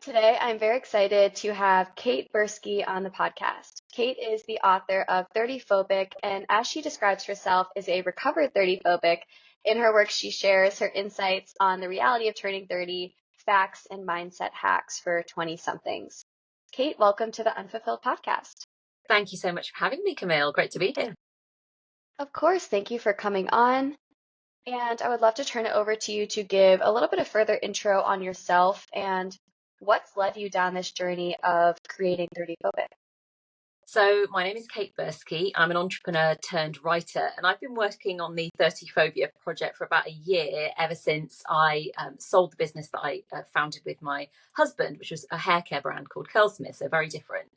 Today, I'm very excited to have Kate Berski on the podcast. Kate is the author of 30 Phobic, and as she describes herself, is a recovered 30 phobic. In her work, she shares her insights on the reality of turning 30, facts and mindset hacks for 20 somethings. Kate, welcome to the Unfulfilled podcast. Thank you so much for having me, Camille. Great to be here. Of course, thank you for coming on. And I would love to turn it over to you to give a little bit of further intro on yourself and what's led you down this journey of creating 30 Phobic. So my name is Kate Berski. I'm an entrepreneur turned writer, and I've been working on the 30 Phobia project for about a year, ever since I sold the business that I founded with my husband, which was a hair care brand called Curlsmith, so very different.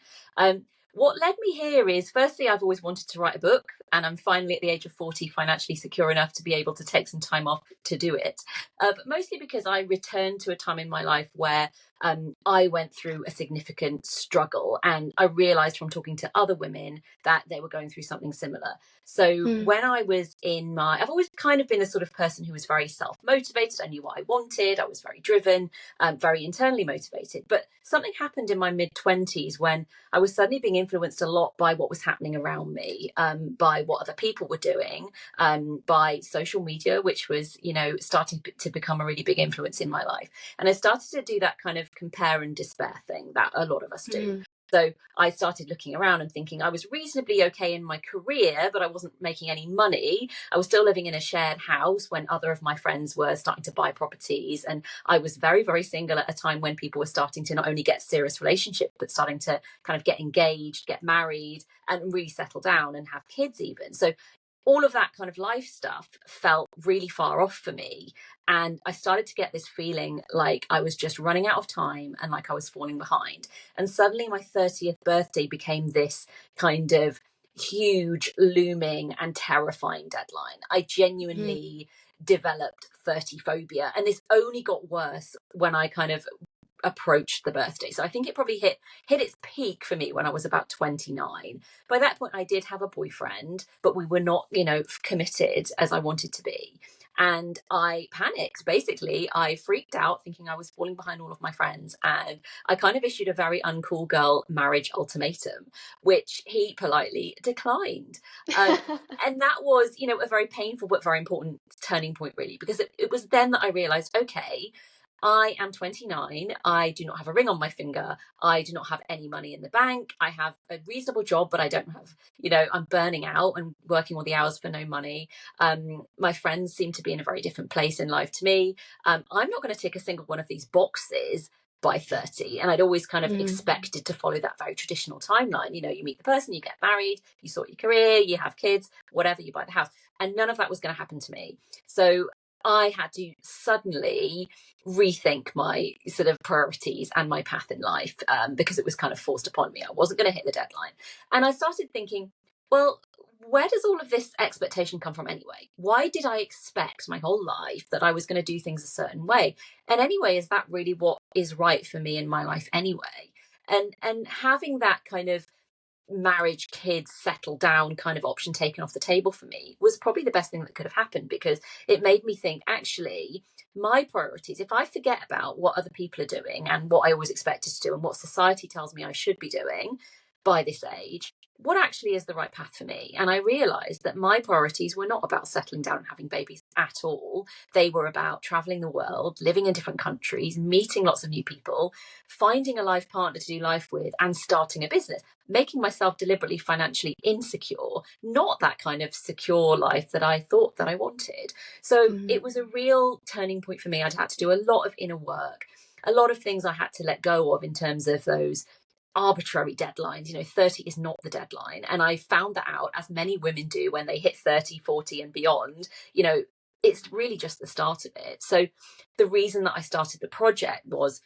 What led me here is, firstly, I've always wanted to write a book, and I'm finally at the age of 40 financially secure enough to be able to take some time off to do it. But mostly because I returned to a time in my life where I went through a significant struggle, and I realized from talking to other women that they were going through something similar. So when I was I've always kind of been the sort of person who was very self-motivated. I knew what I wanted. I was very driven, very internally motivated. But something happened in my mid-20s when I was suddenly being influenced a lot by what was happening around me, by what other people were doing, by social media, which was, starting to become a really big influence in my life. And I started to do that kind of compare and despair thing that a lot of us do. So I started looking around and thinking I was reasonably okay in my career, but I wasn't making any money. I was still living in a shared house when other of my friends were starting to buy properties. And I was very, very single at a time when people were starting to not only get serious relationships, but starting to kind of get engaged, get married, and really settle down and have kids even. So all of that kind of life stuff felt really far off for me. And I started to get this feeling like I was just running out of time and like I was falling behind. And suddenly my 30th birthday became this kind of huge, looming and terrifying deadline. I genuinely developed 30 phobia. And this only got worse when I kind of approached the birthday. So I think it probably hit its peak for me when I was about 29. By that point, I did have a boyfriend, but we were not, committed as I wanted to be. And I panicked. Basically, I freaked out thinking I was falling behind all of my friends. And I kind of issued a very uncool girl marriage ultimatum, which he politely declined. And that was, a very painful but very important turning point, really, because it was then that I realized, okay, I am 29. I do not have a ring on my finger. I do not have any money in the bank. I have a reasonable job, but I don't have, I'm burning out and working all the hours for no money. My friends seem to be in a very different place in life to me. I'm not going to tick a single one of these boxes by 30. And I'd always kind of expected to follow that very traditional timeline. You meet the person, you get married, you sort your career, you have kids, whatever, you buy the house. And none of that was going to happen to me. So I had to suddenly rethink my sort of priorities and my path in life, because it was kind of forced upon me. I wasn't going to hit the deadline. And I started thinking, well, where does all of this expectation come from anyway? Why did I expect my whole life that I was going to do things a certain way? And anyway, is that really what is right for me in my life anyway? And having that kind of marriage, kids, settle down kind of option taken off the table for me was probably the best thing that could have happened, because it made me think, actually, my priorities, if I forget about what other people are doing and what I always expected to do and what society tells me I should be doing by this age, what actually is the right path for me? And I realized that my priorities were not about settling down and having babies at all. They were about traveling the world, living in different countries, meeting lots of new people, finding a life partner to do life with, and starting a business, making myself deliberately financially insecure, not that kind of secure life that I thought that I wanted. So it was a real turning point for me. I'd had to do a lot of inner work, a lot of things I had to let go of in terms of those arbitrary deadlines. 30 is not the deadline. And I found that out, as many women do, when they hit 30, 40 and beyond. It's really just the start of it. So the reason that I started the project was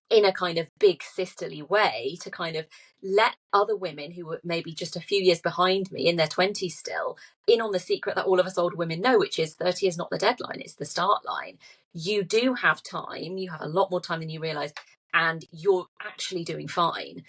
in a kind of big sisterly way to kind of let other women who were maybe just a few years behind me in their 20s still in on the secret that all of us older women know, which is 30 is not the deadline, it's the start line. You do have time. You have a lot more time than you realize. and you're actually doing fine.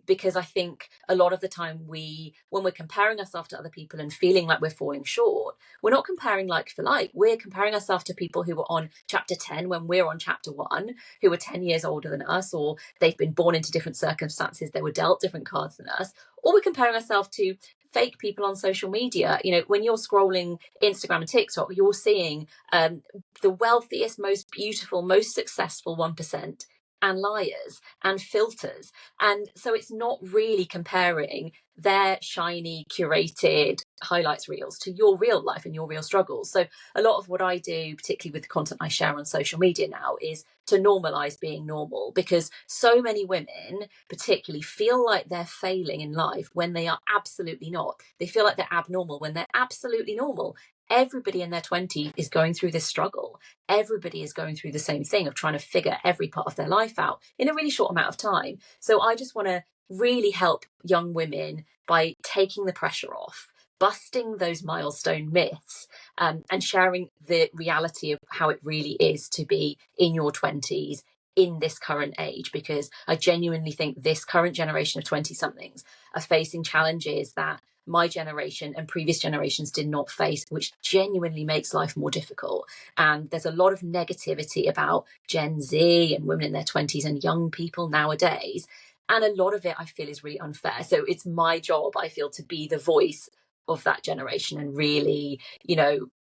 Because I think a lot of the time when we're comparing ourselves to other people and feeling like we're falling short, we're not comparing like for like. We're comparing ourselves to people who were on chapter 10 when we're on chapter 1, who are 10 years older than us, or they've been born into different circumstances, they were dealt different cards than us, or we're comparing ourselves to fake people on social media. When you're scrolling Instagram and TikTok, you're seeing the wealthiest, most beautiful, most successful 1%, and liars and filters. And so it's not really comparing their shiny, curated highlights reels to your real life and your real struggles. So a lot of what I do, particularly with the content I share on social media now, is to normalize being normal, because so many women particularly feel like they're failing in life when they are absolutely not. They feel like they're abnormal when they're absolutely normal. Everybody in their 20s is going through this struggle. Everybody is going through the same thing of trying to figure every part of their life out in a really short amount of time. So I just want to really help young women by taking the pressure off, busting those milestone myths, and sharing the reality of how it really is to be in your 20s in this current age, because I genuinely think this current generation of 20 somethings are facing challenges that my generation and previous generations did not face, which genuinely makes life more difficult. And there's a lot of negativity about Gen Z and women in their 20s and young people nowadays. And a lot of it I feel is really unfair. So it's my job, I feel, to be the voice of that generation and really,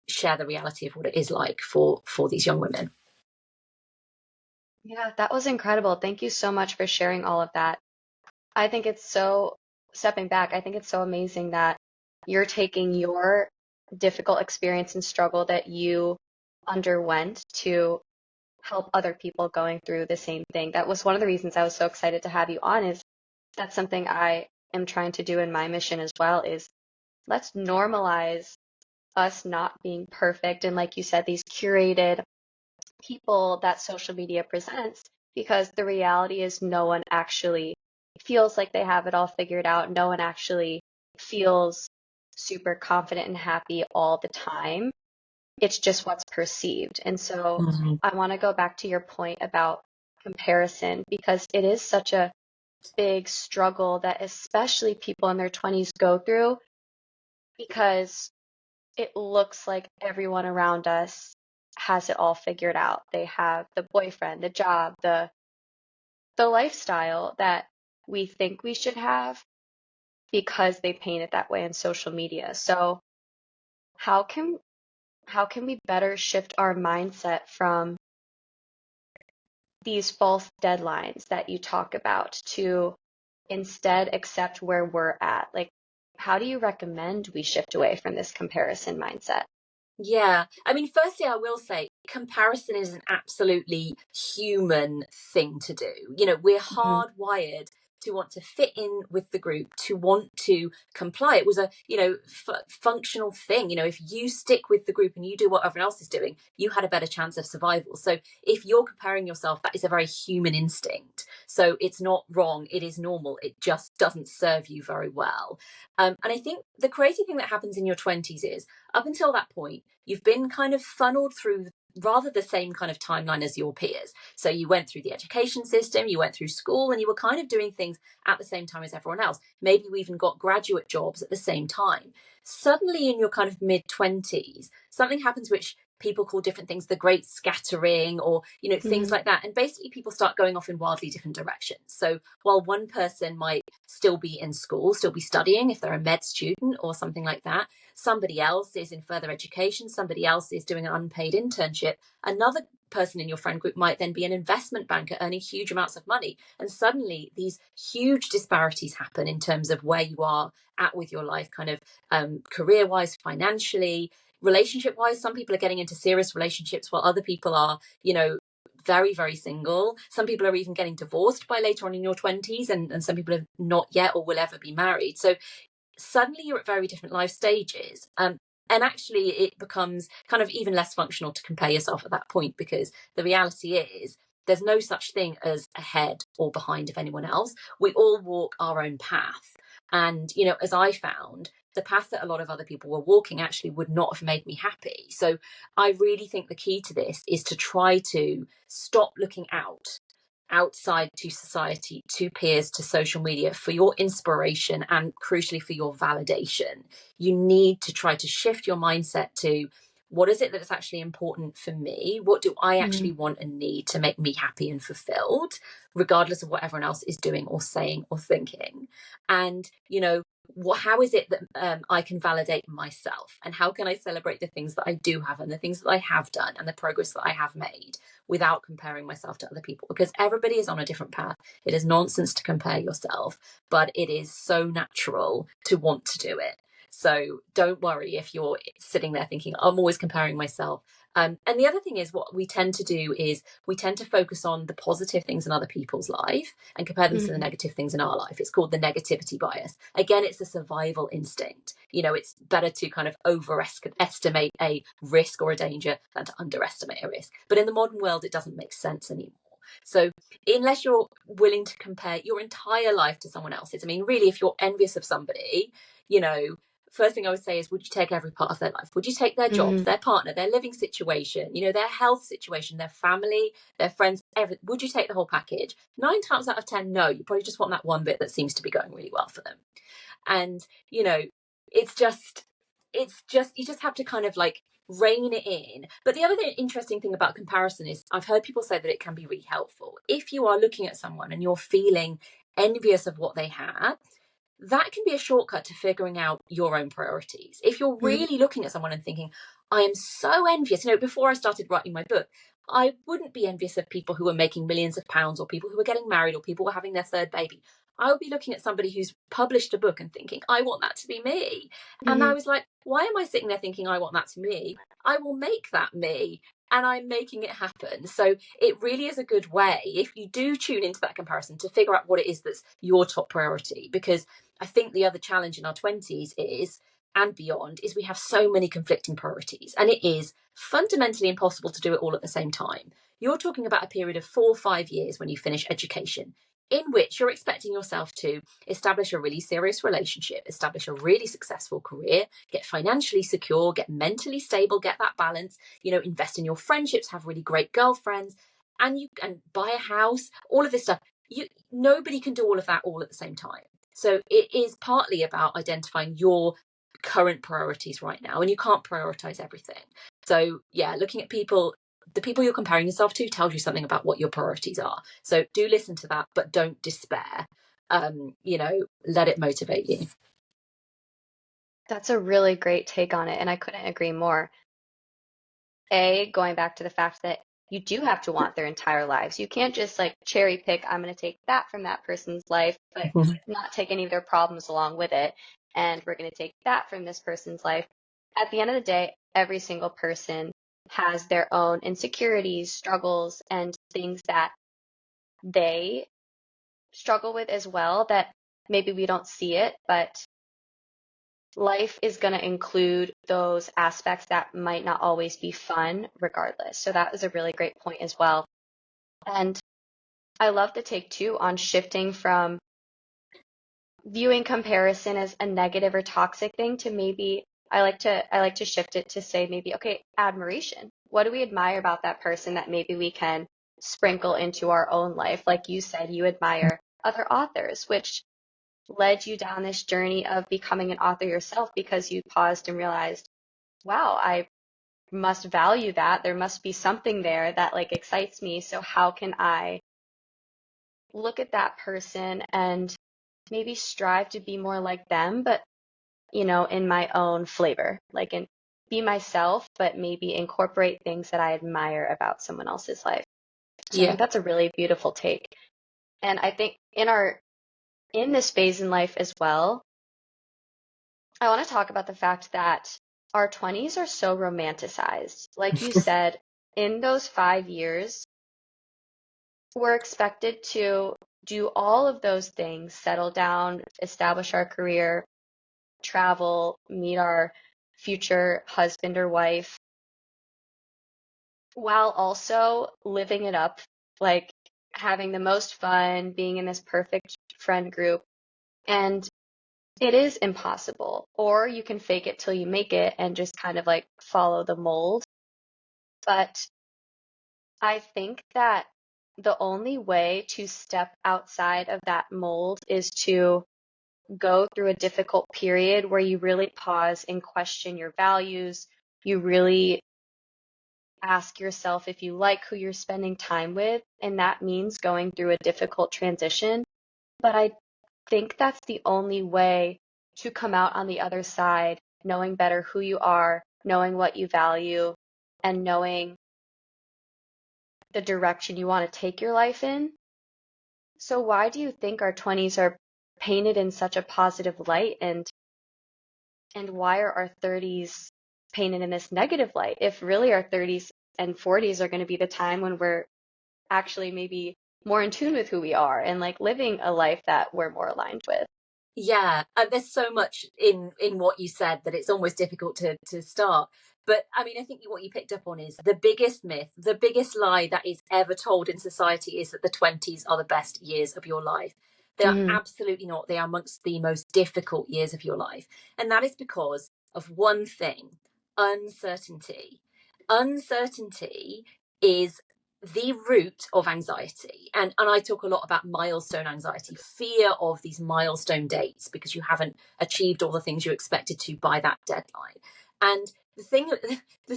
share the reality of what it is like for these young women. Yeah, that was incredible. Thank you so much for sharing all of that. I think it's so, stepping back, I think it's so amazing that you're taking your difficult experience and struggle that you underwent to help other people going through the same thing. That was one of the reasons I was so excited to have you on, is that's something I am trying to do in my mission as well, is let's normalize us not being perfect. And like you said, these curated people that social media presents, because the reality is no one actually feels like they have it all figured out. No one actually feels super confident and happy all the time. It's just what's perceived. And so Mhm. I want to go back to your point about comparison, because it is such a big struggle that especially people in their 20s go through, because it looks like everyone around us has it all figured out. They have the boyfriend, the job, the lifestyle that we think we should have because they paint it that way in social media. So how can we better shift our mindset from these false deadlines that you talk about to instead accept where we're at? Like, how do you recommend we shift away from this comparison mindset? Yeah. I mean, firstly, I will say comparison is an absolutely human thing to do. We're Mhm. hardwired to want to fit in with the group, to want to comply. It was a, functional thing. If you stick with the group and you do what everyone else is doing, you had a better chance of survival. So if you're comparing yourself, that is a very human instinct. So it's not wrong. It is normal. It just doesn't serve you very well. And I think the crazy thing that happens in your 20s is, up until that point, you've been kind of funneled through rather the same kind of timeline as your peers. So you went through the education system, you went through school, and you were kind of doing things at the same time as everyone else. Maybe you even got graduate jobs at the same time. Suddenly, in your kind of mid 20s, something happens which people call different things the great scattering, or things Mhm. like that, and basically people start going off in wildly different directions. So while one person might still be in school, still be studying if they're a med student or something like that, somebody else is in further education, somebody else is doing an unpaid internship, another person in your friend group might then be an investment banker earning huge amounts of money. And suddenly these huge disparities happen in terms of where you are at with your life, kind of career wise, financially, relationship wise. Some people are getting into serious relationships while other people are, very, very single. Some people are even getting divorced by later on in your 20s, and some people have not yet or will ever be married. So suddenly you're at very different life stages. And actually, it becomes kind of even less functional to compare yourself at that point, because the reality is there's no such thing as ahead or behind of anyone else. We all walk our own path. And, as I found, the path that a lot of other people were walking actually would not have made me happy. So I really think the key to this is to try to stop looking out outside to society, to peers, to social media for your inspiration and crucially for your validation. You need to try to shift your mindset to what is it that is actually important for me? What do I actually want and need to make me happy and fulfilled, regardless of what everyone else is doing or saying or thinking? And, how is it that I can validate myself, and how can I celebrate the things that I do have and the things that I have done and the progress that I have made without comparing myself to other people? Because everybody is on a different path. It is nonsense to compare yourself, but it is so natural to want to do it. So don't worry if you're sitting there thinking, I'm always comparing myself. And the other thing is, what we tend to do is we tend to focus on the positive things in other people's life and compare them to the negative things in our life. It's called the negativity bias. Again, it's a survival instinct. It's better to kind of overestimate a risk or a danger than to underestimate a risk. But in the modern world, it doesn't make sense anymore. So unless you're willing to compare your entire life to someone else's, I mean, really, if you're envious of somebody, first thing I would say is, would you take every part of their life? Would you take their job, their partner, their living situation, their health situation, their family, their friends, everything? Would you take the whole package? 9 times out of 10, no. You probably just want that one bit that seems to be going really well for them. And, it's just, you just have to kind of like rein it in. But the other interesting thing about comparison is I've heard people say that it can be really helpful. If you are looking at someone and you're feeling envious of what they have, that can be a shortcut to figuring out your own priorities. If you're really looking at someone and thinking, I am so envious, before I started writing my book, I wouldn't be envious of people who are making millions of pounds, or people who are getting married, or people who are having their third baby. I would be looking at somebody who's published a book and thinking, I want that to be me. And I was like, why am I sitting there thinking I want that to me? I will make that me. And I'm making it happen. So it really is a good way, if you do tune into that comparison, to figure out what it is that's your top priority. Because I think the other challenge in our 20s is, and beyond, is we have so many conflicting priorities, and it is fundamentally impossible to do it all at the same time. You're talking about a period of 4 or 5 years when you finish education, in which you're expecting yourself to establish a really serious relationship, establish a really successful career, get financially secure, get mentally stable, get that balance, invest in your friendships, have really great girlfriends, and buy a house, all of this stuff. Nobody can do all of that all at the same time. So it is partly about identifying your current priorities right now, and you can't prioritize everything. So yeah, looking at the people you're comparing yourself to tells you something about what your priorities are. So do listen to that, but don't despair. Let it motivate you. That's a really great take on it, and I couldn't agree more. Going back to the fact that you do have to want their entire lives. You can't just like cherry pick, I'm going to take that from that person's life, but not take any of their problems along with it. And we're going to take that from this person's life. At the end of the day, every single person has their own insecurities, struggles, and things that they struggle with as well, that maybe we don't see it, but life is going to include those aspects that might not always be fun regardless. So that is a really great point as well. And I love the take too on shifting from viewing comparison as a negative or toxic thing to maybe I like to shift it to say maybe, okay, admiration. What do we admire about that person that maybe we can sprinkle into our own life? Like you said, you admire other authors, which led you down this journey of becoming an author yourself because you paused and realized, wow, I must value that. There must be something there that like excites me. So how can I look at that person and maybe strive to be more like them, but in my own flavor, like and be myself, but maybe incorporate things that I admire about someone else's life. So I think that's a really beautiful take. And I think in this phase in life as well, I want to talk about the fact that our 20s are so romanticized. Like you said, in those 5 years, we're expected to do all of those things, settle down, establish our career, travel, meet our future husband or wife, while also living it up, like having the most fun, being in this perfect friend group. And it is impossible. Or you can fake it till you make it and just kind of like follow the mold. But I think that the only way to step outside of that mold is to go through a difficult period where you really pause and question your values. You really ask yourself if you like who you're spending time with, and that means going through a difficult transition. But I think that's the only way to come out on the other side, knowing better who you are, knowing what you value, and knowing the direction you want to take your life in. So why do you think our 20s are painted in such a positive light, and why are our 30s painted in this negative light if really our 30s and 40s are going to be the time when we're actually maybe more in tune with who we are and like living a life that we're more aligned with? Yeah, and there's so much in what you said that it's almost difficult to start. But I mean, I think what you picked up on is the biggest myth, the biggest lie that is ever told in society is that the 20s are the best years of your life. They are Mm-hmm. absolutely not. They are amongst the most difficult years of your life. And that is because of one thing: uncertainty. Uncertainty is the root of anxiety. And I talk a lot about milestone anxiety, fear of these milestone dates because you haven't achieved all the things you expected to by that deadline. And the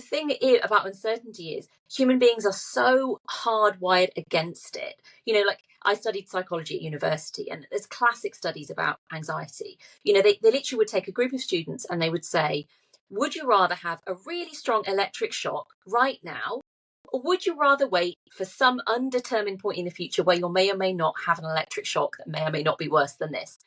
thing about uncertainty is human beings are so hardwired against it. Like I studied psychology at university, and there's classic studies about anxiety. They literally would take a group of students and they would say, would you rather have a really strong electric shock right now, or would you rather wait for some undetermined point in the future where you may or may not have an electric shock that may or may not be worse than this?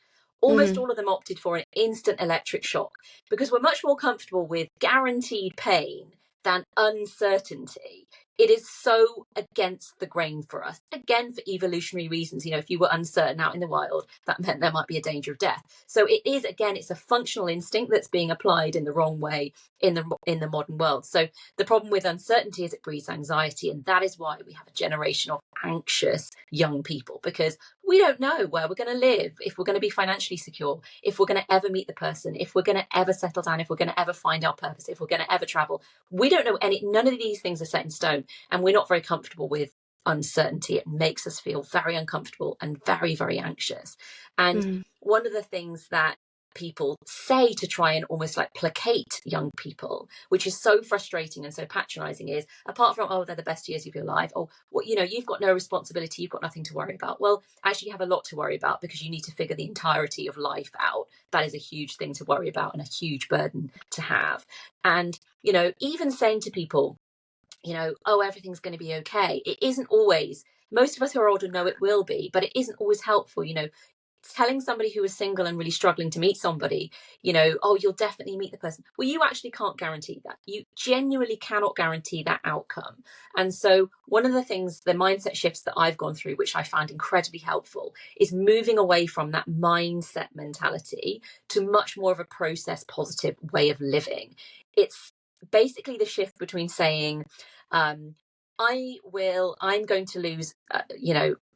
Almost Mm-hmm. all of them opted for an instant electric shock because we're much more comfortable with guaranteed pain than uncertainty. It is so against the grain for us. Again, for evolutionary reasons, if you were uncertain out in the wild, that meant there might be a danger of death. So it is, again, it's a functional instinct that's being applied in the wrong way in the modern world. So the problem with uncertainty is it breeds anxiety, and that is why we have a generation of anxious young people, because we don't know where we're going to live, if we're going to be financially secure, if we're going to ever meet the person, if we're going to ever settle down, if we're going to ever find our purpose, if we're going to ever travel. We don't know any. None of these things are set in stone, and we're not very comfortable with uncertainty. It makes us feel very uncomfortable and very, very anxious. And Mm-hmm. one of the things that people say to try and almost like placate young people, which is so frustrating and so patronizing, is apart from, oh, they're the best years of your life, or well, you've got no responsibility, you've got nothing to worry about. Well, actually you have a lot to worry about, because you need to figure the entirety of life out. That is a huge thing to worry about and a huge burden to have. And even saying to people, oh, everything's going to be okay, it isn't always. Most of us who are older know it will be, but it isn't always helpful. Telling somebody who is single and really struggling to meet somebody, oh, you'll definitely meet the person. Well, you actually can't guarantee that. You genuinely cannot guarantee that outcome. And so one of the things, the mindset shifts that I've gone through, which I found incredibly helpful, is moving away from that mindset mentality to much more of a process positive way of living. It's basically the shift between saying, I'm going to lose,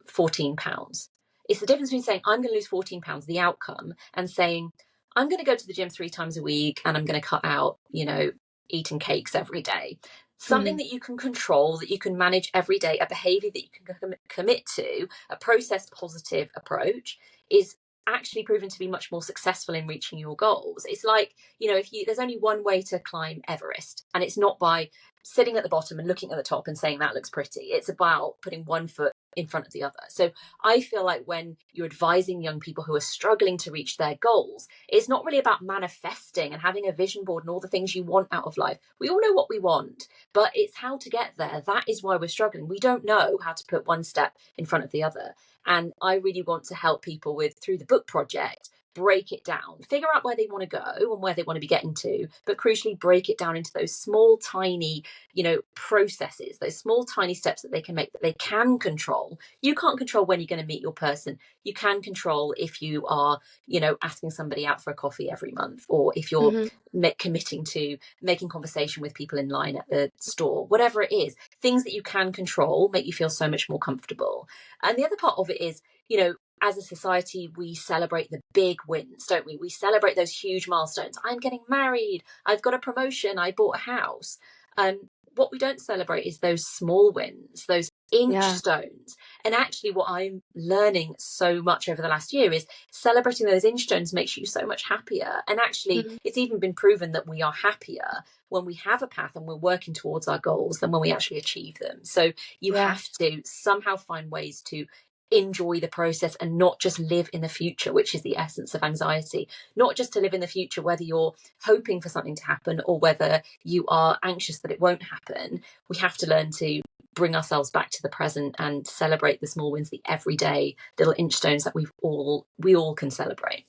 14 pounds. It's the difference between saying I'm going to lose 14 pounds, the outcome, and saying I'm going to go to the gym 3 times a week and I'm going to cut out, eating cakes every day. Something Mm-hmm. that you can control, that you can manage every day, a behavior that you can commit to, a process positive approach, is actually proven to be much more successful in reaching your goals. It's like, there's only one way to climb Everest, and it's not by sitting at the bottom and looking at the top and saying that looks pretty. It's about putting one foot in front of the other. So I feel like when you're advising young people who are struggling to reach their goals, it's not really about manifesting and having a vision board and all the things you want out of life. We all know what we want, but it's how to get there. That is why we're struggling. We don't know how to put one step in front of the other. And I really want to help people through the book project, break it down, figure out where they want to go and where they want to be getting to, but crucially break it down into those small, tiny, processes, those small, tiny steps that they can make, that they can control. You can't control when you're going to meet your person. You can control if you are, asking somebody out for a coffee every month, or if you're Mm-hmm. committing to making conversation with people in line at the store, whatever it is. Things that you can control make you feel so much more comfortable. And the other part of it is, as a society, we celebrate the big wins, don't we? We celebrate those huge milestones. I'm getting married. I've got a promotion. I bought a house. what we don't celebrate is those small wins, those inch Yeah. stones. And actually what I'm learning so much over the last year is celebrating those inch stones makes you so much happier. And actually Mhm. it's even been proven that we are happier when we have a path and we're working towards our goals than when we actually achieve them. So you Yeah. have to somehow find ways to enjoy the process and not just live in the future, which is the essence of anxiety. Not just to live in the future, whether you're hoping for something to happen or whether you are anxious that it won't happen. We have to learn to bring ourselves back to the present and celebrate the small wins, the everyday little inch stones that we all can celebrate.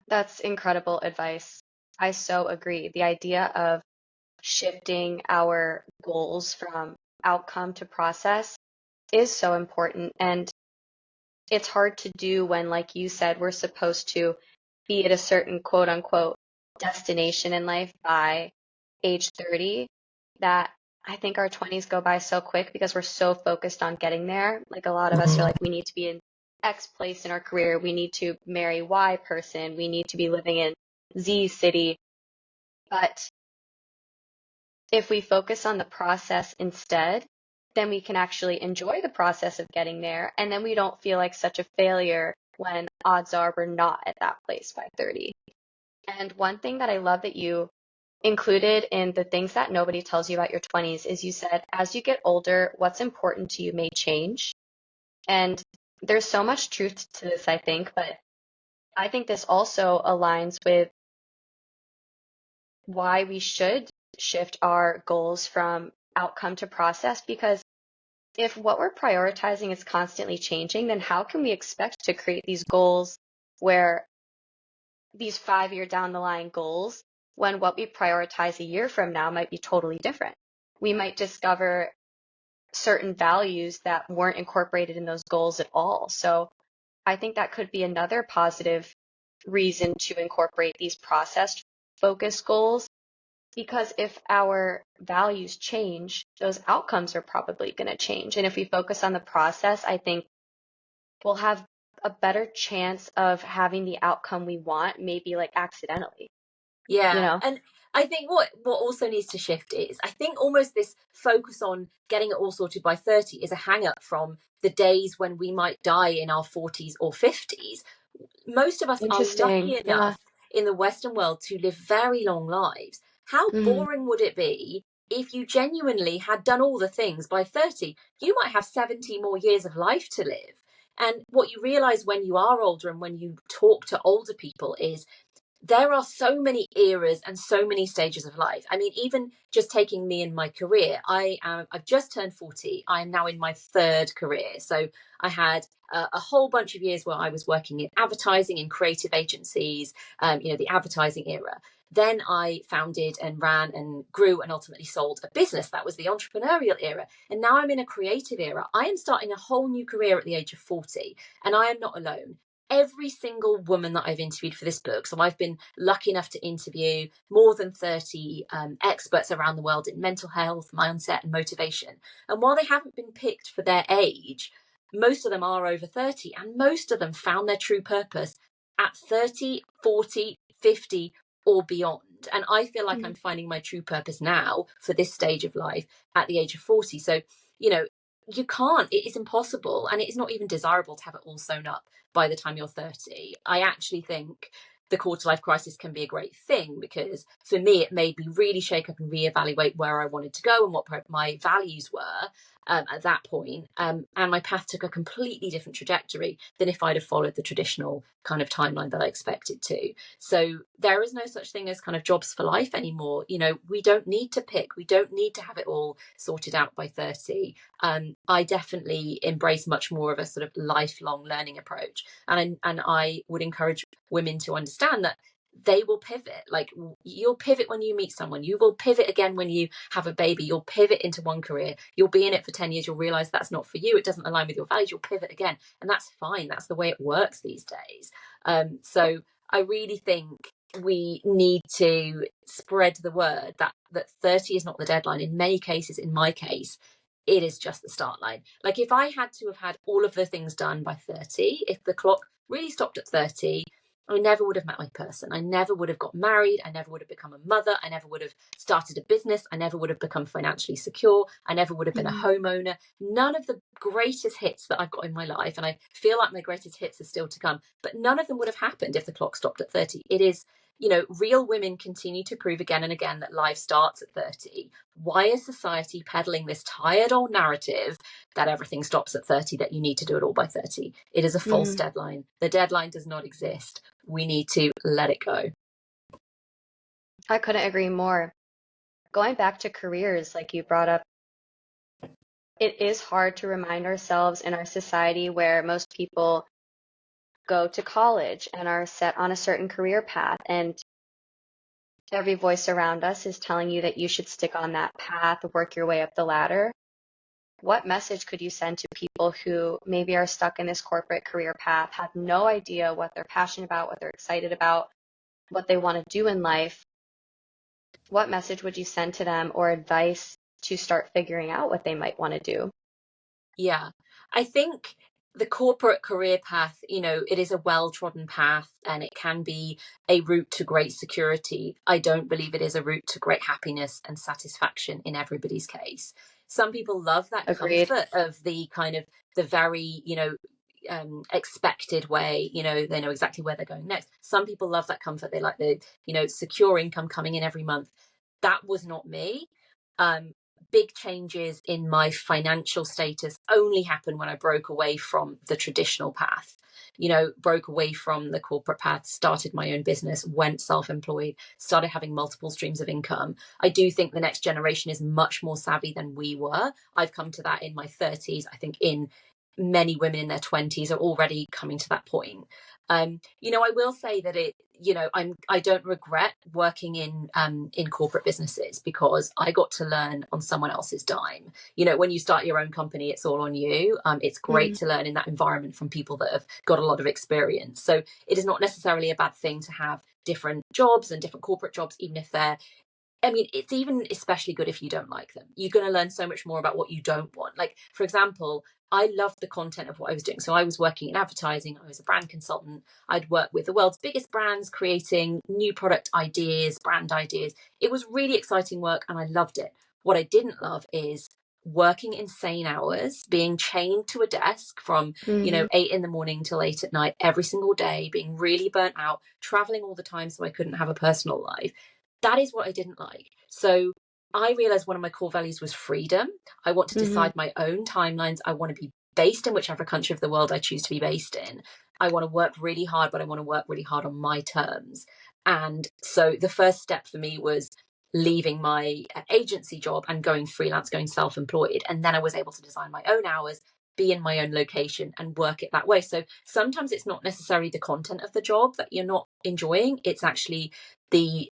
That's incredible advice. I so agree. The idea of shifting our goals from outcome to process is so important. And it's hard to do when, like you said, we're supposed to be at a certain quote unquote destination in life by age 30, that I think our 20s go by so quick because we're so focused on getting there. Like a lot of us are like, we need to be in X place in our career. We need to marry Y person. We need to be living in Z city. But if we focus on the process instead, then we can actually enjoy the process of getting there. And then we don't feel like such a failure when odds are we're not at that place by 30. And one thing that I love that you included in the things that nobody tells you about your 20s is you said, as you get older, what's important to you may change. And there's so much truth to this, I think, but I think this also aligns with why we should shift our goals from outcome to process, because if what we're prioritizing is constantly changing, then how can we expect to create these goals where these 5 year down the line goals, when what we prioritize a year from now might be totally different? We might discover certain values that weren't incorporated in those goals at all. So I think that could be another positive reason to incorporate these process focused goals, because if our values change, those outcomes are probably going to change. And if we focus on the process, I think we'll have a better chance of having the outcome we want, maybe like accidentally, you Yeah. know? And I think what also needs to shift is, I think almost this focus on getting it all sorted by 30 is a hang up from the days when we might die in our 40s or 50s. Most of us are Interesting. lucky Yeah. enough in the Western world to live very long lives. How Hmm. boring would it be if you genuinely had done all the things by 30? You might have 70 more years of life to live. And what you realize when you are older and when you talk to older people is there are so many eras and so many stages of life. I mean, even just taking me in my career, I've just turned 40. I am now in my third career. So I had a whole bunch of years where I was working in advertising, in creative agencies, the advertising era. Then I founded and ran and grew and ultimately sold a business. That was the entrepreneurial era. And now I'm in a creative era. I am starting a whole new career at the age of 40, and I am not alone. Every single woman that I've interviewed for this book, so I've been lucky enough to interview more than 30 experts around the world in mental health, mindset, and motivation. And while they haven't been picked for their age, most of them are over 30, and most of them found their true purpose at 30, 40, 50, or beyond. And I feel like I'm finding my true purpose now for this stage of life at the age of 40. So, you can't, it is impossible, and it is not even desirable to have it all sewn up by the time you're 30. I actually think the quarter life crisis can be a great thing, because for me, it made me really shake up and reevaluate where I wanted to go and what my values were at that point. And my path took a completely different trajectory than if I'd have followed the traditional kind of timeline that I expected to. So there is no such thing as kind of jobs for life anymore. We don't need to pick, we don't need to have it all sorted out by 30. I definitely embrace much more of a sort of lifelong learning approach. And I would encourage women to understand that they will pivot. Like, you'll pivot when you meet someone, you will pivot again when you have a baby, you'll pivot into one career, you'll be in it for 10 years, you'll realize that's not for you, it doesn't align with your values, you'll pivot again, and that's fine. That's the way it works these days. So I really think we need to spread the word that 30 is not the deadline. In many cases, in my case, it is just the start line. Like, if I had to have had all of the things done by 30, if the clock really stopped at 30, I never would have met my person. I never would have got married. I never would have become a mother. I never would have started a business. I never would have become financially secure. I never would have been a homeowner. None of the greatest hits that I've got in my life, and I feel like my greatest hits are still to come, but none of them would have happened if the clock stopped at 30. It is, real women continue to prove again and again that life starts at 30. Why is society peddling this tired old narrative that everything stops at 30, that you need to do it all by 30? It is a false deadline. The deadline does not exist. We need to let it go. I couldn't agree more. Going back to careers, like you brought up, it is hard to remind ourselves in our society where most people go to college and are set on a certain career path, and every voice around us is telling you that you should stick on that path, work your way up the ladder. What message could you send to people who maybe are stuck in this corporate career path, have no idea what they're passionate about, what they're excited about, what they want to do in life? What message would you send to them, or advice to start figuring out what they might want to do? Yeah, I think the corporate career path, it is a well-trodden path, and it can be a route to great security. I don't believe it is a route to great happiness and satisfaction in everybody's case. Some people love that Agreed. comfort of the kind of the very, expected way. They know exactly where they're going next. Some people love that comfort. They like the, secure income coming in every month. That was not me. Big changes in my financial status only happened when I broke away from the traditional path, broke away from the corporate path, started my own business, went self-employed, started having multiple streams of income. I do think the next generation is much more savvy than we were. I've come to that in my 30s. I think in many women in their 20s are already coming to that point. I will say that I don't regret working in corporate businesses, because I got to learn on someone else's dime. When you start your own company, it's all on you. It's great to learn in that environment from people that have got a lot of experience. So it is not necessarily a bad thing to have different jobs and different corporate jobs, even if it's even especially good if you don't like them. You're going to learn so much more about what you don't want. Like, for example, I loved the content of what I was doing. So I was working in advertising. I was a brand consultant. I'd work with the world's biggest brands, creating new product ideas, brand ideas. It was really exciting work, and I loved it. What I didn't love is working insane hours, being chained to a desk from, 8 in the morning till 8 at night every single day, being really burnt out, traveling all the time so I couldn't have a personal life. That is what I didn't like. So I realized one of my core values was freedom. I want to decide my own timelines. I want to be based in whichever country of the world I choose to be based in. I want to work really hard, but I want to work really hard on my terms. And so the first step for me was leaving my agency job and going freelance, going self-employed. And then I was able to design my own hours, be in my own location, and work it that way. So sometimes it's not necessarily the content of the job that you're not enjoying. It's actually the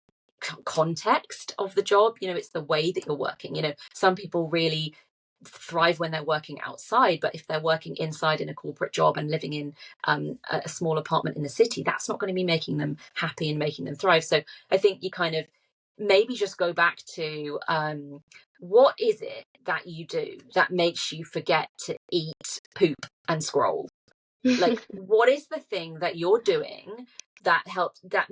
context of the job. It's the way that you're working. Some people really thrive when they're working outside, but if they're working inside in a corporate job and living in a small apartment in the city, that's not going to be making them happy and making them thrive. So I think you kind of maybe just go back to what is it that you do that makes you forget to eat, poop, and scroll? Like, what is the thing that you're doing that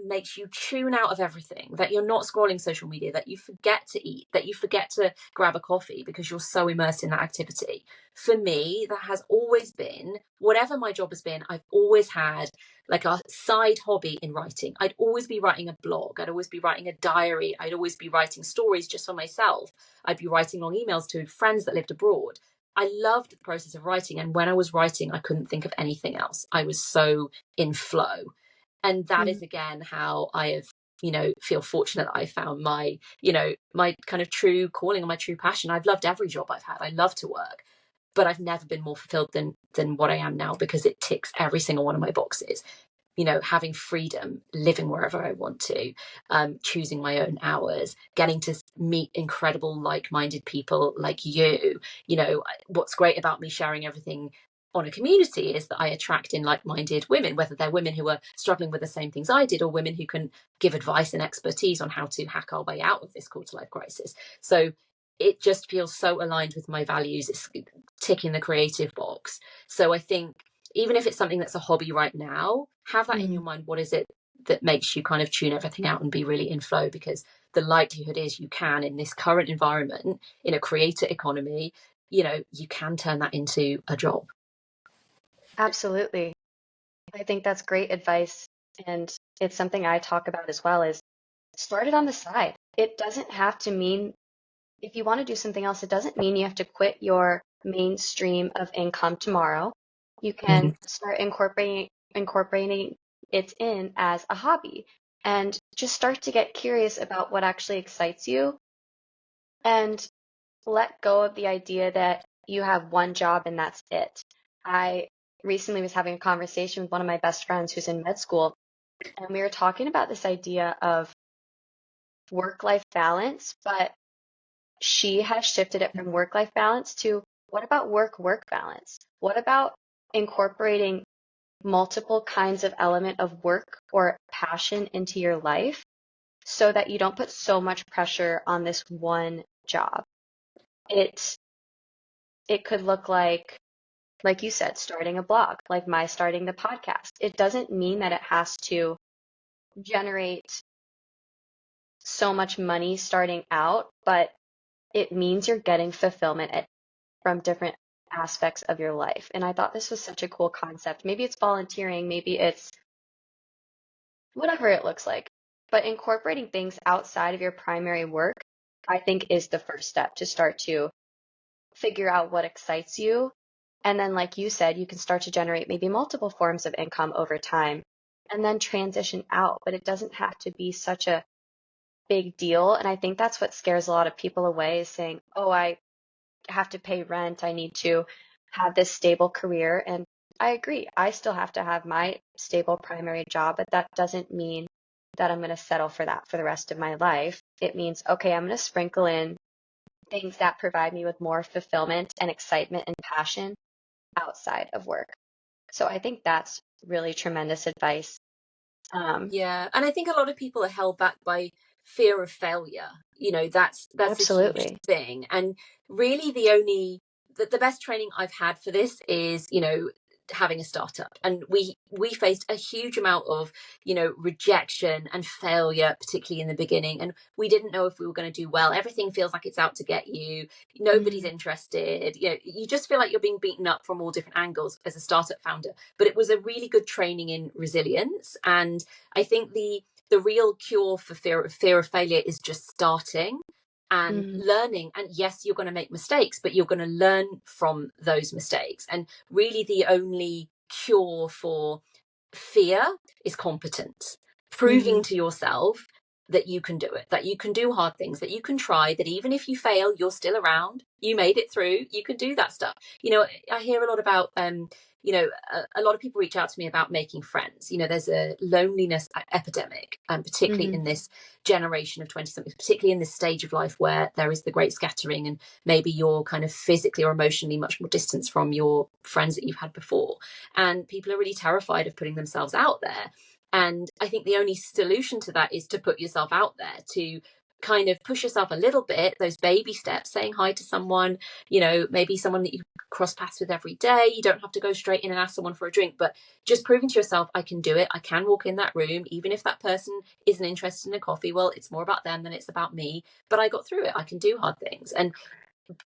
makes you tune out of everything, that you're not scrolling social media, that you forget to eat, that you forget to grab a coffee because you're so immersed in that activity? For me, that has always been, whatever my job has been, I've always had like a side hobby in writing. I'd always be writing a blog. I'd always be writing a diary. I'd always be writing stories just for myself. I'd be writing long emails to friends that lived abroad. I loved the process of writing. And when I was writing, I couldn't think of anything else. I was so in flow. And that is, again, how I have, feel fortunate that I found my, my kind of true calling and my true passion. I've loved every job I've had. I love to work, but I've never been more fulfilled than what I am now, because it ticks every single one of my boxes. Having freedom, living wherever I want to, choosing my own hours, getting to meet incredible like-minded people like you. What's great about me sharing everything on a community is that I attract in like-minded women, whether they're women who are struggling with the same things I did, or women who can give advice and expertise on how to hack our way out of this quarter-life crisis. So it just feels so aligned with my values. It's ticking the creative box. So I think even if it's something that's a hobby right now, have that in your mind. What is it that makes you kind of tune everything out and be really in flow? Because the likelihood is you can, in this current environment, in a creator economy, you can turn that into a job. Absolutely. I think that's great advice. And it's something I talk about as well, is start it on the side. It doesn't have to mean, if you want to do something else, it doesn't mean you have to quit your mainstream of income tomorrow. You can start incorporating it in as a hobby and just start to get curious about what actually excites you, and let go of the idea that you have one job and that's it. I recently was having a conversation with one of my best friends who's in med school, and we were talking about this idea of work-life balance, but she has shifted it from work-life balance to, what about work-work balance? What about incorporating multiple kinds of element of work or passion into your life so that you don't put so much pressure on this one job? It could look like you said, starting a blog, like my starting the podcast. It doesn't mean that it has to generate so much money starting out, but it means you're getting fulfillment from different aspects of your life. And I thought this was such a cool concept. Maybe it's volunteering, maybe it's whatever it looks like. But incorporating things outside of your primary work, I think, is the first step to start to figure out what excites you. And then, like you said, you can start to generate maybe multiple forms of income over time and then transition out. But it doesn't have to be such a big deal. And I think that's what scares a lot of people away, is saying, oh, I have to pay rent. I need to have this stable career. And I agree. I still have to have my stable primary job, but that doesn't mean that I'm going to settle for that for the rest of my life. It means, okay, I'm going to sprinkle in things that provide me with more fulfillment and excitement and passion outside of work. So I think that's really tremendous advice. Yeah, and I think a lot of people are held back by fear of failure. That's a huge Absolutely. thing. And really, the best training I've had for this is, having a startup. And we faced a huge amount of, rejection and failure, particularly in the beginning. And we didn't know if we were going to do well. Everything feels like it's out to get you. Nobody's interested. You just feel like you're being beaten up from all different angles as a startup founder. But it was a really good training in resilience. And I think the real cure for fear of failure is just starting and learning. And yes, you're going to make mistakes, but you're going to learn from those mistakes. And really, the only cure for fear is competence, proving to yourself that you can do it, that you can do hard things, that you can try, that even if you fail, you're still around, you made it through, you can do that stuff. I hear a lot about a lot of people reach out to me about making friends. There's a loneliness epidemic, particularly in this generation of 20 somethings, particularly in this stage of life where there is the great scattering, and maybe you're kind of physically or emotionally much more distant from your friends that you've had before. And people are really terrified of putting themselves out there. And I think the only solution to that is to put yourself out there, to kind of push yourself a little bit, those baby steps, saying hi to someone, maybe someone that you cross paths with every day. You don't have to go straight in and ask someone for a drink, but just proving to yourself, I can do it. I can walk in that room, even if that person isn't interested in a coffee. Well, it's more about them than it's about me, but I got through it. I can do hard things. And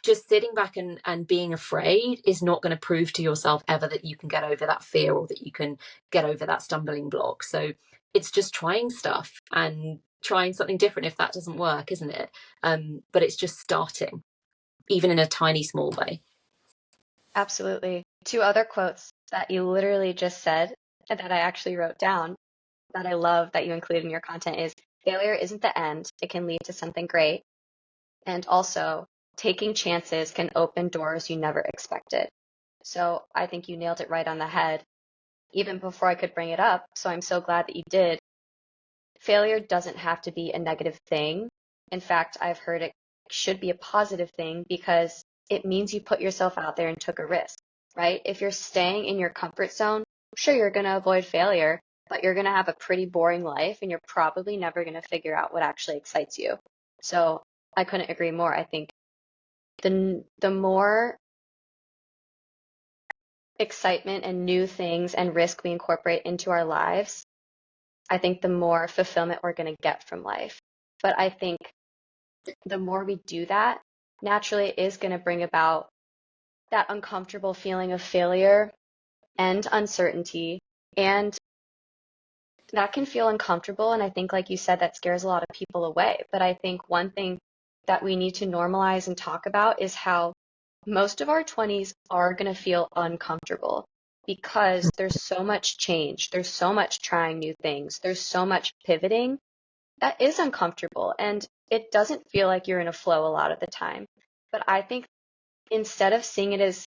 just sitting back and being afraid is not going to prove to yourself ever that you can get over that fear or that you can get over that stumbling block. So it's just trying stuff and trying something different if that doesn't work, isn't it? But it's just starting, even in a tiny, small way. Absolutely. Two other quotes that you literally just said and that I actually wrote down that I love that you include in your content is, failure isn't the end. It can lead to something great. And also, taking chances can open doors you never expected. So I think you nailed it right on the head, even before I could bring it up. So I'm so glad that you did. Failure doesn't have to be a negative thing. In fact, I've heard it should be a positive thing because it means you put yourself out there and took a risk, right? If you're staying in your comfort zone, sure, you're going to avoid failure, but you're going to have a pretty boring life and you're probably never going to figure out what actually excites you. So I couldn't agree more. I think the more excitement and new things and risk we incorporate into our lives, I think the more fulfillment we're going to get from life. But I think the more we do that, naturally it is going to bring about that uncomfortable feeling of failure and uncertainty. And that can feel uncomfortable. And I think, like you said, that scares a lot of people away. But I think one thing that we need to normalize and talk about is how most of our 20s are going to feel uncomfortable because there's so much change. There's so much trying new things. There's so much pivoting that is uncomfortable. And it doesn't feel like you're in a flow a lot of the time. But I think instead of seeing it as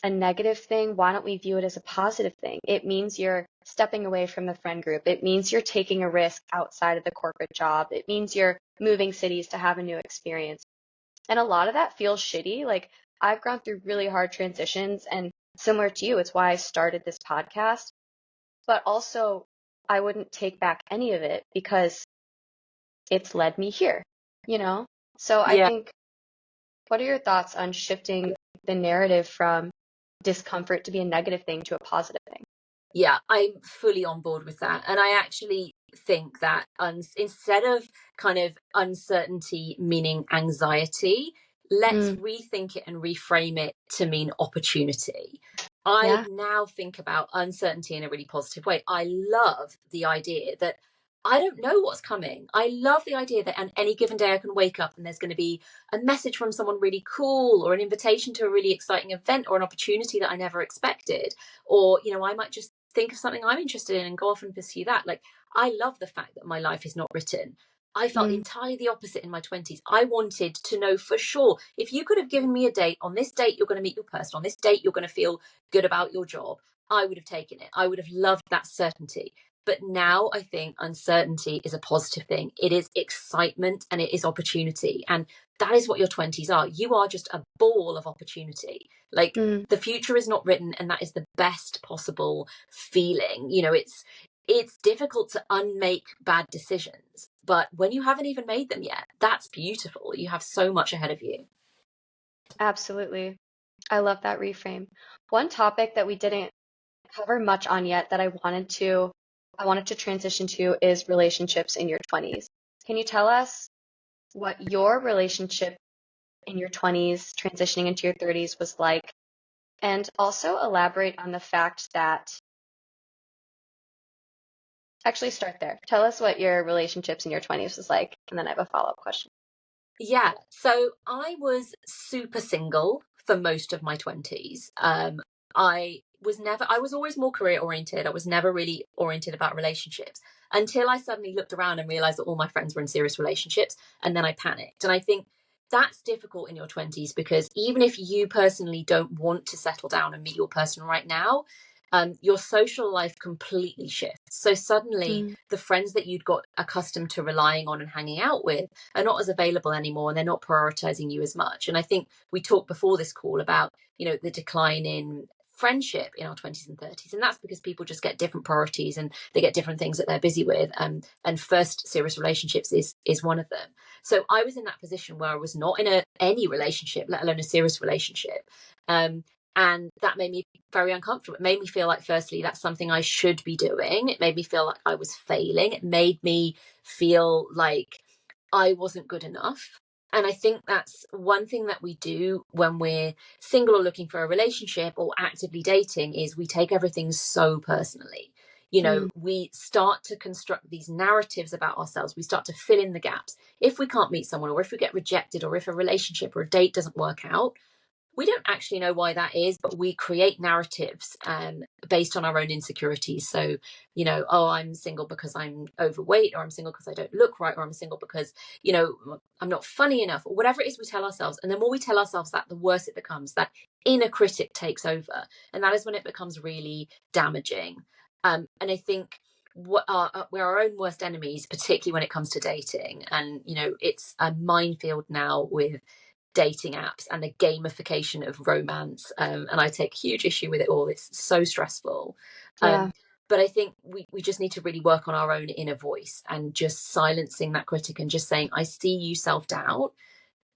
a negative thing, why don't we view it as a positive thing? It means you're stepping away from the friend group. It means you're taking a risk outside of the corporate job. It means you're moving cities to have a new experience. And a lot of that feels shitty. Like I've gone through really hard transitions, and similar to you, it's why I started this podcast. But also, I wouldn't take back any of it because it's led me here, you know? So I Yeah. think, what are your thoughts on shifting the narrative from discomfort to be a negative thing to a positive thing? Yeah, I'm fully on board with that. And I actually think that instead of kind of uncertainty meaning anxiety, let's rethink it and reframe it to mean opportunity. I Yeah. now think about uncertainty in a really positive way. I love the idea that I don't know what's coming. I love the idea that on any given day I can wake up and there's going to be a message from someone really cool, or an invitation to a really exciting event, or an opportunity that I never expected. Or, I might just think of something I'm interested in and go off and pursue that. Like, I love the fact that my life is not written. I felt entirely the opposite in my 20s. I wanted to know for sure, if you could have given me a date, on this date you're going to meet your person, on this date you're going to feel good about your job, I would have taken it. I would have loved that certainty. But now I think uncertainty is a positive thing. It is excitement and it is opportunity. And that is what your 20s are. You are just a ball of opportunity. Like, the future is not written, and that is the best possible feeling. It's difficult to unmake bad decisions, but when you haven't even made them yet, that's beautiful. You have so much ahead of you. Absolutely. I love that reframe. One topic that we didn't cover much on yet that I wanted to transition to is relationships in your 20s. Can you tell us what your relationship in your 20s transitioning into your 30s was like? And also elaborate on the fact that, actually start there. Tell us what your relationships in your 20s was like, and then I have a follow-up question. Yeah, so I was super single for most of my 20s. I was always more career oriented. I was never really oriented about relationships until I suddenly looked around and realized that all my friends were in serious relationships. And then I panicked. And I think that's difficult in your 20s, because even if you personally don't want to settle down and meet your person right now, your social life completely shifts. So suddenly the friends that you'd got accustomed to relying on and hanging out with are not as available anymore, and they're not prioritizing you as much. And I think we talked before this call about, the decline in friendship in our 20s and 30s, and that's because people just get different priorities and they get different things that they're busy with, and first serious relationships is one of them. So I was in that position where I was not in any relationship, let alone a serious relationship, and that made me very uncomfortable. It made me feel like, firstly, that's something I should be doing. It made me feel like I was failing. It made me feel like I wasn't good enough. And I think that's one thing that we do when we're single or looking for a relationship or actively dating, is we take everything so personally. We start to construct these narratives about ourselves. We start to fill in the gaps. If we can't meet someone, or if we get rejected, or if a relationship or a date doesn't work out, we don't actually know why that is, but we create narratives based on our own insecurities. So, oh, I'm single because I'm overweight, or I'm single because I don't look right, or I'm single because, I'm not funny enough, or whatever it is we tell ourselves. And the more we tell ourselves that, the worse it becomes. That inner critic takes over. And that is when it becomes really damaging. And I think we're our own worst enemies, particularly when it comes to dating. And, it's a minefield now with dating apps and the gamification of romance, and I take huge issue with it all. It's so stressful. But I think we just need to really work on our own inner voice and just silencing that critic and just saying, I see you self-doubt.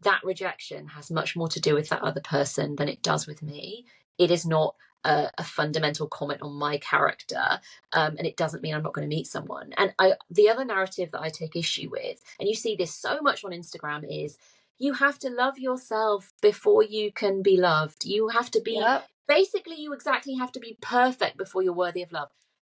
That rejection has much more to do with that other person than it does with me. It is not a fundamental comment on my character, and it doesn't mean I'm not going to meet someone. And the other narrative that I take issue with, and you see this so much on Instagram, is you have to love yourself before you can be loved. You have to be, Yep. basically, you exactly have to be perfect before you're worthy of love.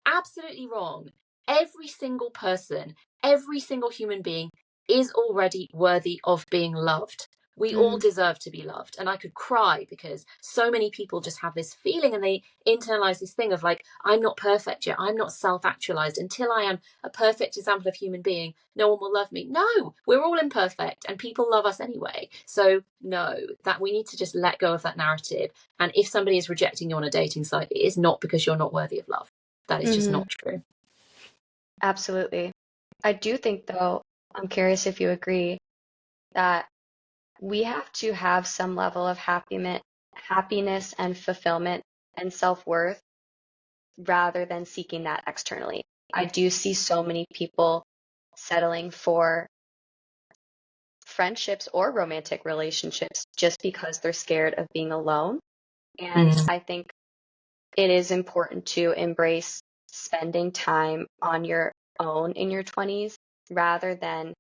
Absolutely wrong. Every single person, every single human being is already worthy of being loved. We all Mm-hmm. deserve to be loved. And I could cry because so many people just have this feeling and they internalize this thing of like, I'm not perfect yet. I'm not self-actualized. Until I am a perfect example of human being, no one will love me. No, we're all imperfect and people love us anyway. So no, that we need to just let go of that narrative. And if somebody is rejecting you on a dating site, it is not because you're not worthy of love. That is just Mm-hmm. not true. Absolutely. I do think, though, I'm curious if you agree that we have to have some level of happiness and fulfillment and self-worth rather than seeking that externally. I do see so many people settling for friendships or romantic relationships just because they're scared of being alone. And Mm. I think it is important to embrace spending time on your own in your 20s rather than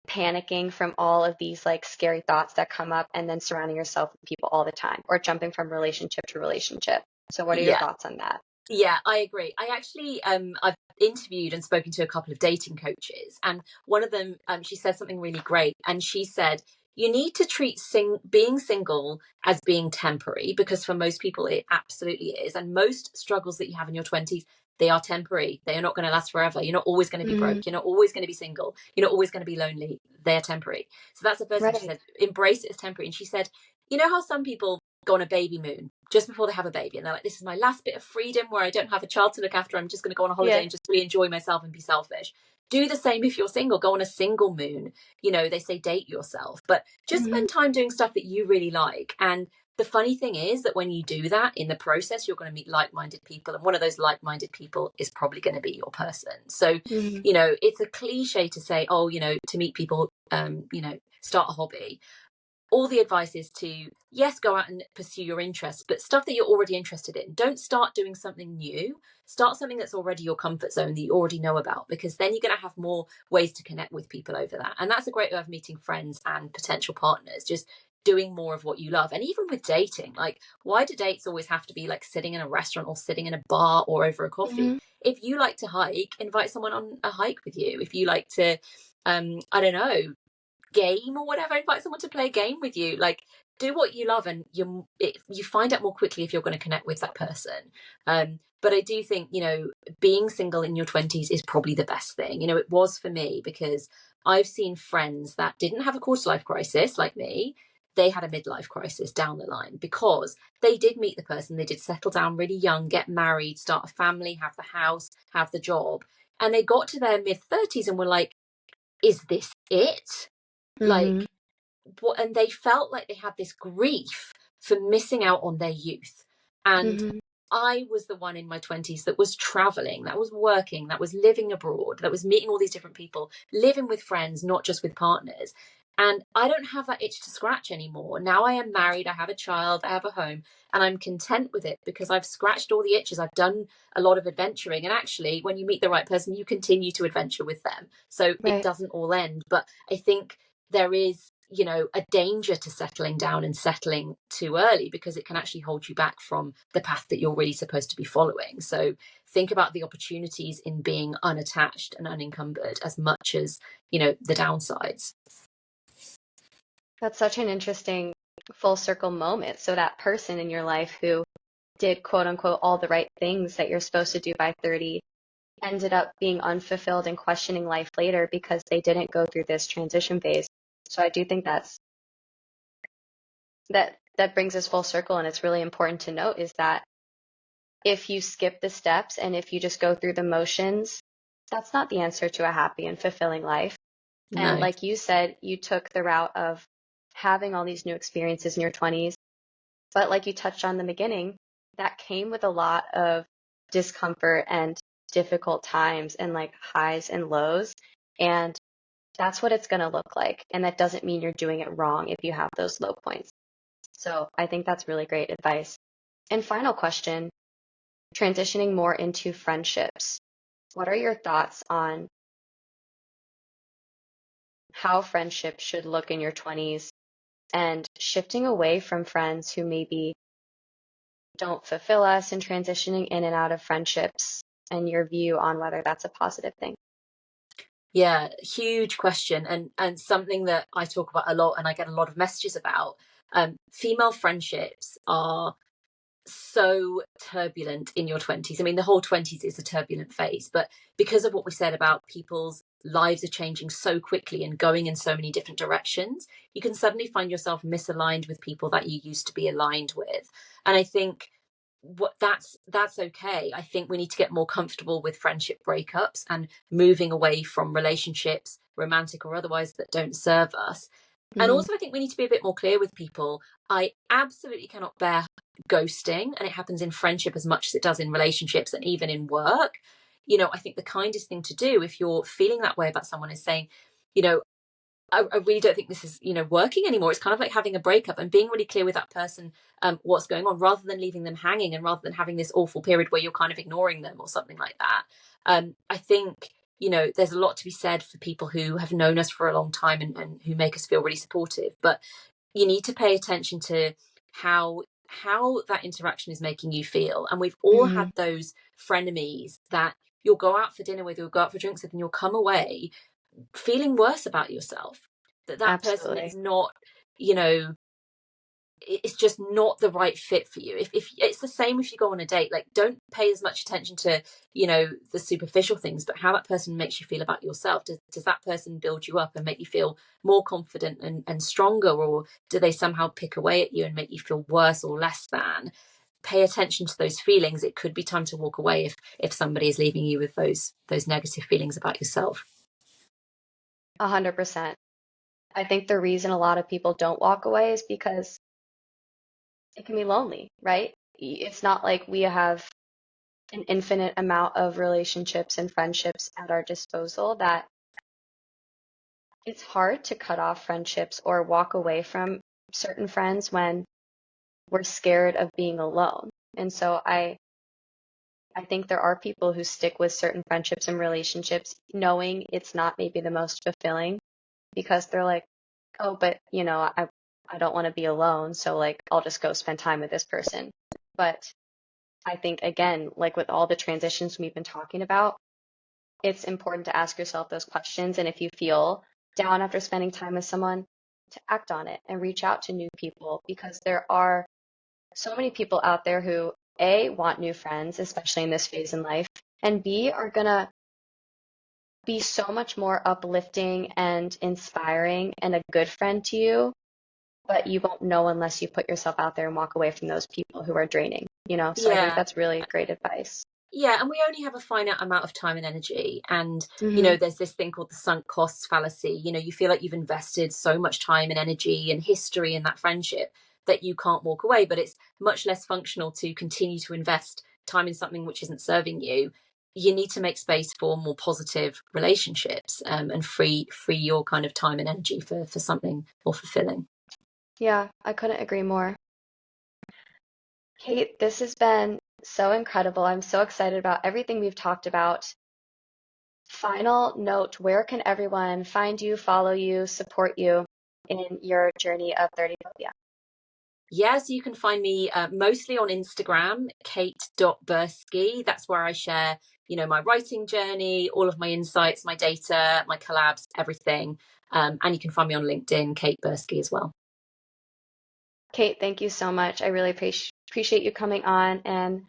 panicking from all of these like scary thoughts that come up and then surrounding yourself with people all the time or jumping from relationship to relationship. So what are your Yeah. thoughts on that? Yeah, I agree. I actually, I've interviewed and spoken to a couple of dating coaches, and one of them, she said something really great. And she said, you need to treat being single as being temporary, because for most people it absolutely is. And most struggles that you have in your 20s, they are temporary. They are not going to last forever. You're not always going to be Mm-hmm. broke. You're not always going to be single. You're not always going to be lonely. They're temporary. So that's the first thing she Right. said. Embrace it as temporary. And she said, you know how some people go on a baby moon just before they have a baby and they're like, this is my last bit of freedom where I don't have a child to look after. I'm just going to go on a holiday Yeah. and just really enjoy myself and be selfish. Do the same if you're single. Go on a single moon. You know, they say date yourself, but just Mm-hmm. spend time doing stuff that you really like. And the funny thing is that when you do that in the process, you're going to meet like-minded people, and one of those like-minded people is probably going to be your person. So Mm-hmm. you know, it's a cliche to say, oh, you know, to meet people, you know, start a hobby. All the advice is to, yes, go out and pursue your interests, but stuff that you're already interested in. Don't start doing something new. Start something that's already your comfort zone that you already know about, because then you're going to have more ways to connect with people over that. And that's a great way of meeting friends and potential partners, just doing more of what you love. And even with dating, like, why do dates always have to be like sitting in a restaurant or sitting in a bar or over a coffee? Mm-hmm. If you like to hike, invite someone on a hike with you. If you like to, I don't know, game or whatever, invite someone to play a game with you. Like, do what you love, and you find out more quickly if you're going to connect with that person. But I do think, you know, being single in your 20s is probably the best thing. You know, it was for me, because I've seen friends that didn't have a quarter life crisis like me. They had a midlife crisis down the line because they did meet the person, they did settle down really young, get married, start a family, have the house, have the job, and they got to their mid 30s and were like, is this it? Mm-hmm. Like, what? And they felt like they had this grief for missing out on their youth. And Mm-hmm. I was the one in my 20s that was traveling, that was working, that was living abroad, that was meeting all these different people, living with friends, not just with partners. And I don't have that itch to scratch anymore. Now I am married, I have a child, I have a home, and I'm content with it because I've scratched all the itches. I've done a lot of adventuring. And actually, when you meet the right person, you continue to adventure with them. So it Right. doesn't all end. But I think there is, you know, a danger to settling down and settling too early, because it can actually hold you back from the path that you're really supposed to be following. So think about the opportunities in being unattached and unencumbered as much as, you know, the downsides. That's such an interesting full circle moment. So that person in your life who did quote unquote all the right things that you're supposed to do by 30 ended up being unfulfilled and questioning life later because they didn't go through this transition phase. So I do think that brings us full circle, and it's really important to note is that if you skip the steps and if you just go through the motions, that's not the answer to a happy and fulfilling life. And No. like you said, you took the route of having all these new experiences in your 20s, but like you touched on in the beginning, that came with a lot of discomfort and difficult times and like highs and lows. And that's what it's going to look like. And that doesn't mean you're doing it wrong if you have those low points. So I think that's really great advice. And final question, transitioning more into friendships. What are your thoughts on how friendships should look in your 20s and shifting away from friends who maybe don't fulfill us and transitioning in and out of friendships and your view on whether that's a positive thing? Yeah, huge question, and something that I talk about a lot and I get a lot of messages about. Female friendships are so turbulent in your 20s. I mean, the whole 20s is a turbulent phase, but because of what we said about people's lives are changing so quickly and going in so many different directions, you can suddenly find yourself misaligned with people that you used to be aligned with. And I think that's okay. I think we need to get more comfortable with friendship breakups and moving away from relationships, romantic or otherwise, that don't serve us. And Mm-hmm. also, I think we need to be a bit more clear with people. I absolutely cannot bear ghosting, and it happens in friendship as much as it does in relationships and even in work. I think the kindest thing to do if you're feeling that way about someone is saying, you know, I really don't think this is, working anymore. It's kind of like having a breakup and being really clear with that person what's going on, rather than leaving them hanging and rather than having this awful period where you're kind of ignoring them or something like that. I think, there's a lot to be said for people who have known us for a long time and who make us feel really supportive. But you need to pay attention to how that interaction is making you feel. And we've all Mm-hmm. had those frenemies that you'll go out for dinner with, you'll go out for drinks with, and you'll come away feeling worse about yourself, that person Absolutely. is not, it's just not the right fit for you. If it's the same if you go on a date, like, don't pay as much attention to the superficial things, but how that person makes you feel about yourself. Does that person build you up and make you feel more confident and stronger, or do they somehow pick away at you and make you feel worse or less than? Pay attention to those feelings. It could be time to walk away if somebody is leaving you with those negative feelings about yourself. 100%. I think the reason a lot of people don't walk away is because it can be lonely, right? It's not like we have an infinite amount of relationships and friendships at our disposal that it's hard to cut off friendships or walk away from certain friends when we're scared of being alone. And so I think there are people who stick with certain friendships and relationships knowing it's not maybe the most fulfilling because they're like, oh, but I don't want to be alone, so like I'll just go spend time with this person. But I think again, like with all the transitions we've been talking about, it's important to ask yourself those questions. And if you feel down after spending time with someone, to act on it and reach out to new people because there are so many people out there who A, want new friends, especially in this phase in life, and B, are gonna be so much more uplifting and inspiring and a good friend to you, but you won't know unless you put yourself out there and walk away from those people who are draining. So I think Yeah. that's really great advice. Yeah, and we only have a finite amount of time and energy. And, Mm-hmm. there's this thing called the sunk costs fallacy. You feel like you've invested so much time and energy and history in that friendship that you can't walk away. But it's much less functional to continue to invest time in something which isn't serving you. You need to make space for more positive relationships, and free your kind of time and energy for something more fulfilling. Yeah, I couldn't agree more. Kate, this has been so incredible. I'm so excited about everything we've talked about. Final note, where can everyone find you, follow you, support you in your journey of 30 phobia? Yeah, so you can find me mostly on Instagram, kate.berski. That's where I share, my writing journey, all of my insights, my data, my collabs, everything. And you can find me on LinkedIn, Kate Berski, as well. Kate, thank you so much. I really appreciate you coming on, and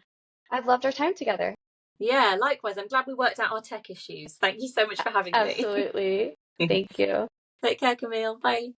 I've loved our time together. Yeah, likewise. I'm glad we worked out our tech issues. Thank you so much for having me. Absolutely. Thank you. Take care, Camille. Bye.